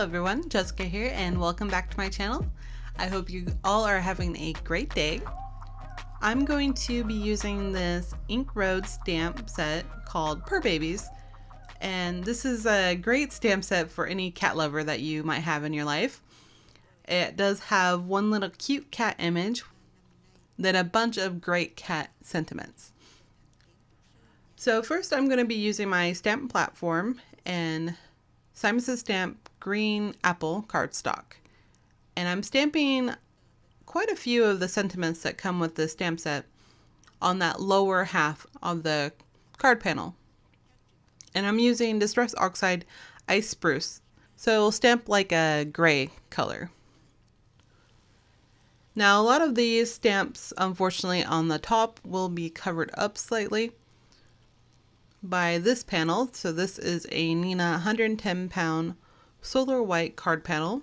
everyone, Jessica here and welcome back to my channel. I hope you all are having a great day. I'm going to be using this Ink Road stamp set called Purr Babies, and this is a great stamp set for any cat lover that you might have in your life. It does have one little cute cat image, then a bunch of great cat sentiments. So first I'm going to be using my stamp platform and SSS Stamp Green Apple Cardstock. And I'm stamping quite a few of the sentiments that come with the stamp set on that lower half of the card panel. And I'm using Distress Oxide Ice Spruce, so it'll stamp like a gray color. Now a lot of these stamps, unfortunately, on the top will be covered up slightly by this panel. So this is a Neenah 110 pound solar white card panel,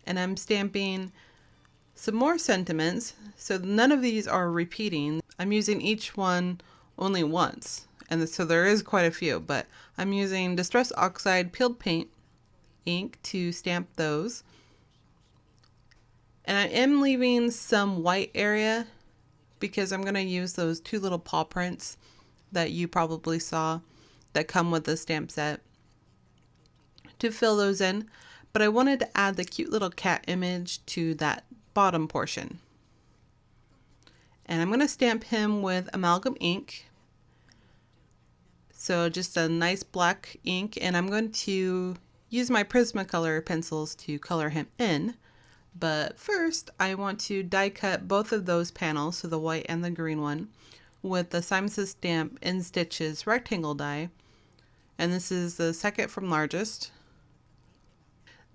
and I'm stamping some more sentiments, so none of these are repeating. I'm using each one only once, and so there is quite a few, but I'm using Distress Oxide Peeled Paint ink to stamp those. And I am leaving some white area because I'm going to use those two little paw prints that you probably saw that come with the stamp set to fill those in, but I wanted to add the cute little cat image to that bottom portion. And I'm going to stamp him with Amalgam ink, so just a nice black ink, and I'm going to use my Prismacolor pencils to color him in. But first I want to die cut both of those panels, so the white and the green one, with the SSS Stamp Stitch Rectangle Die, and this is the second from largest.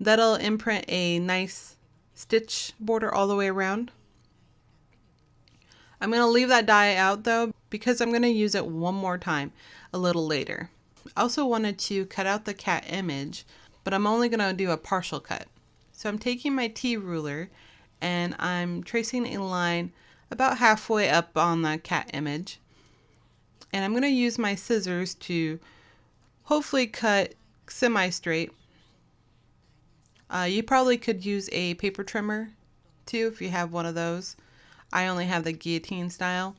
That'll imprint a nice stitch border all the way around. I'm going to leave that die out though, because I'm going to use it one more time a little later. I also wanted to cut out the cat image, but I'm only going to do a partial cut. So I'm taking my T ruler and I'm tracing a line about halfway up on the cat image. And I'm going to use my scissors to hopefully cut semi-straight. You probably could use a paper trimmer too if you have one of those. I only have the guillotine style.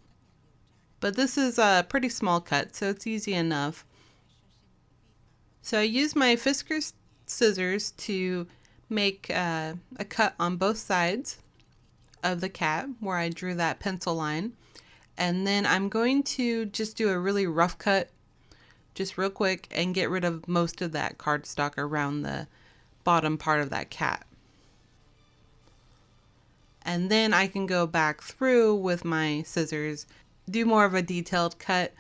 But this is a pretty small cut, so it's easy enough. So I use my Fiskars scissors to make a cut on both sides of the cat where I drew that pencil line, and then I'm going to just do a really rough cut just real quick and get rid of most of that cardstock around the bottom part of that cat, and then I can go back through with my scissors, do more of a detailed cut,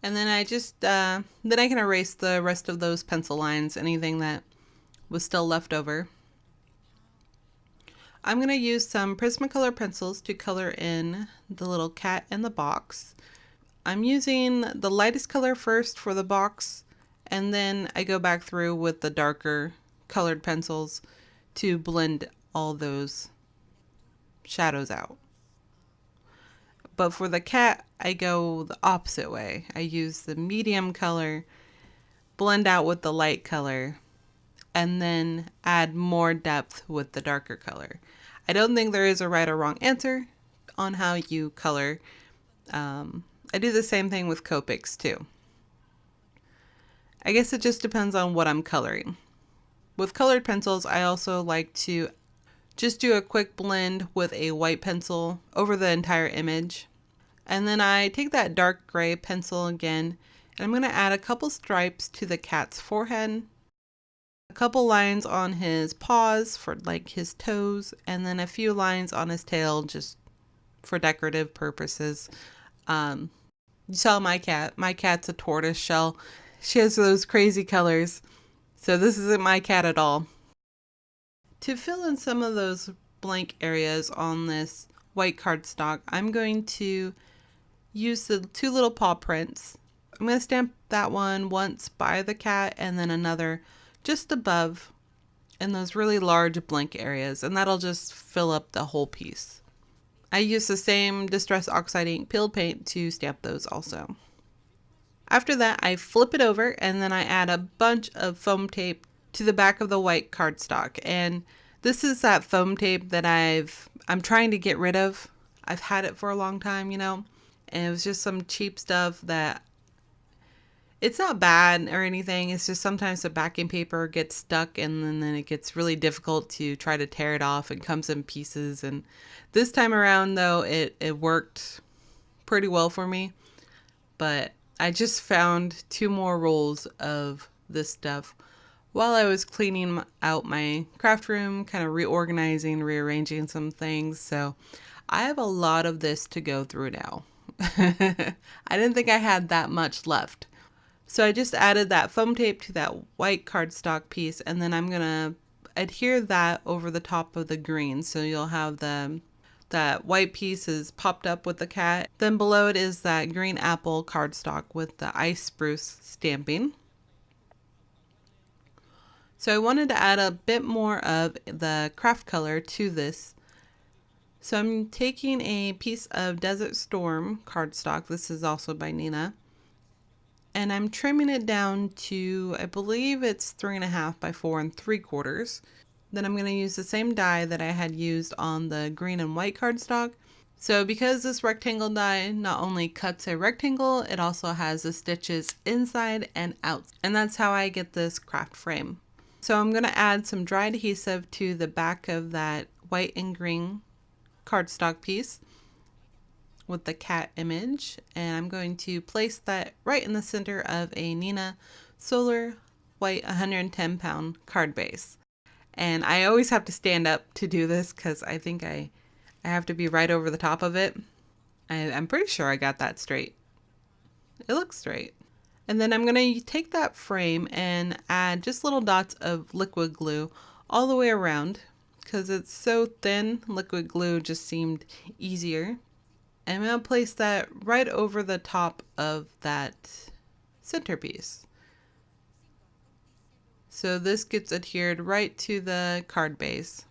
and then I just then I can erase the rest of those pencil lines, anything that was still left over. I'm going to use some Prismacolor pencils to color in the little cat in the box. I'm using the lightest color first for the box, and then I go back through with the darker colored pencils to blend all those shadows out. But for the cat, I go the opposite way. I use the medium color, blend out with the light color, and then add more depth with the darker color. I don't think there is a right or wrong answer on how you color. I do the same thing with Copics too. I guess it just depends on what I'm coloring. With colored pencils, I also like to just do a quick blend with a white pencil over the entire image. And then I take that dark gray pencil again, and I'm going to add a couple stripes to the cat's forehead, a couple lines on his paws for like his toes, and then a few lines on his tail just for decorative purposes. You saw my cat. My cat's a tortoise shell. She has those crazy colors. So this isn't my cat at all. To fill in some of those blank areas on this white cardstock, I'm going to use the two little paw prints. I'm going to stamp that one once by the cat and then another just above in those really large blank areas, and that'll just fill up the whole piece. I use the same Distress Oxide ink peeled paint to stamp those also. After that, I flip it over and then I add a bunch of foam tape to the back of the white cardstock. And this is that foam tape that I'm trying to get rid of. I've had it for a long time, you know, and it was just some cheap stuff that it's not bad or anything. It's just sometimes the backing paper gets stuck and then it gets really difficult to try to tear it off and comes in pieces. And this time around though, it worked pretty well for me. But I just found 2 more rolls of this stuff while I was cleaning out my craft room, kind of reorganizing, rearranging some things. So I have a lot of this to go through now. I didn't think I had that much left. So I just added that foam tape to that white cardstock piece, and then I'm going to adhere that over the top of the green. So you'll have that white piece is popped up with the cat. Then below it is that green apple cardstock with the ice spruce stamping. So I wanted to add a bit more of the craft color to this. So I'm taking a piece of Desert Storm cardstock. This is also by Neenah. And I'm trimming it down to, I believe it's 3.5 by 4 3/4. Then I'm going to use the same die that I had used on the green and white cardstock. So because this rectangle die not only cuts a rectangle, it also has the stitches inside and out. And that's how I get this craft frame. So I'm going to add some dry adhesive to the back of that white and green cardstock piece with the cat image, and I'm going to place that right in the center of a Neenah Solar White 110 pound card base. And I always have to stand up to do this because I think I have to be right over the top of it. I'm pretty sure I got that straight. It looks straight. And then I'm going to take that frame and add just little dots of liquid glue all the way around because it's so thin. Liquid glue just seemed easier. And I'm going to place that right over the top of that centerpiece. So this gets adhered right to the card base.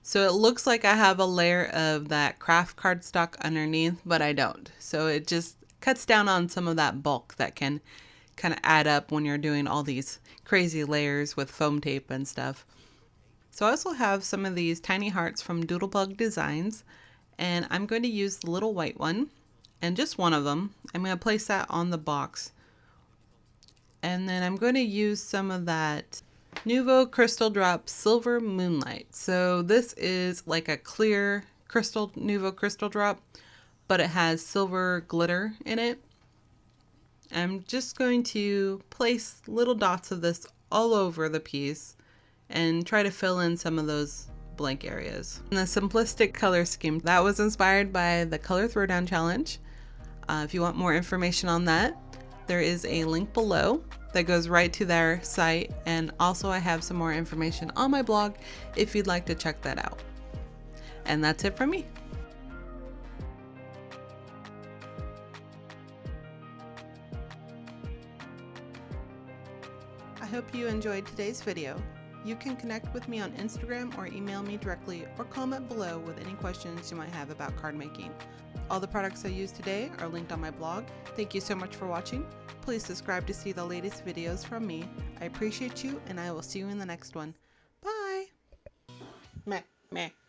So it looks like I have a layer of that craft cardstock underneath, but I don't. So it just cuts down on some of that bulk that can kind of add up when you're doing all these crazy layers with foam tape and stuff. So I also have some of these tiny hearts from Doodlebug Designs. And I'm going to use the little white one and just one of them. I'm going to place that on the box. And then I'm going to use some of that Nuvo Crystal Drop Silver Moonlight. So this is like a clear Nuvo Crystal Drop, but it has silver glitter in it. I'm just going to place little dots of this all over the piece and try to fill in some of those blank areas. And the simplistic color scheme that was inspired by the Color Throwdown challenge. If you want more information on that, there is a link below that goes right to their site, and also I have some more information on my blog if you'd like to check that out. And that's it from me. I hope you enjoyed today's video. You can connect with me on Instagram or email me directly or comment below with any questions you might have about card making. All the products I used today are linked on my blog. Thank you so much for watching. Please subscribe to see the latest videos from me. I appreciate you, and I will see you in the next one. Bye! Meh, meh.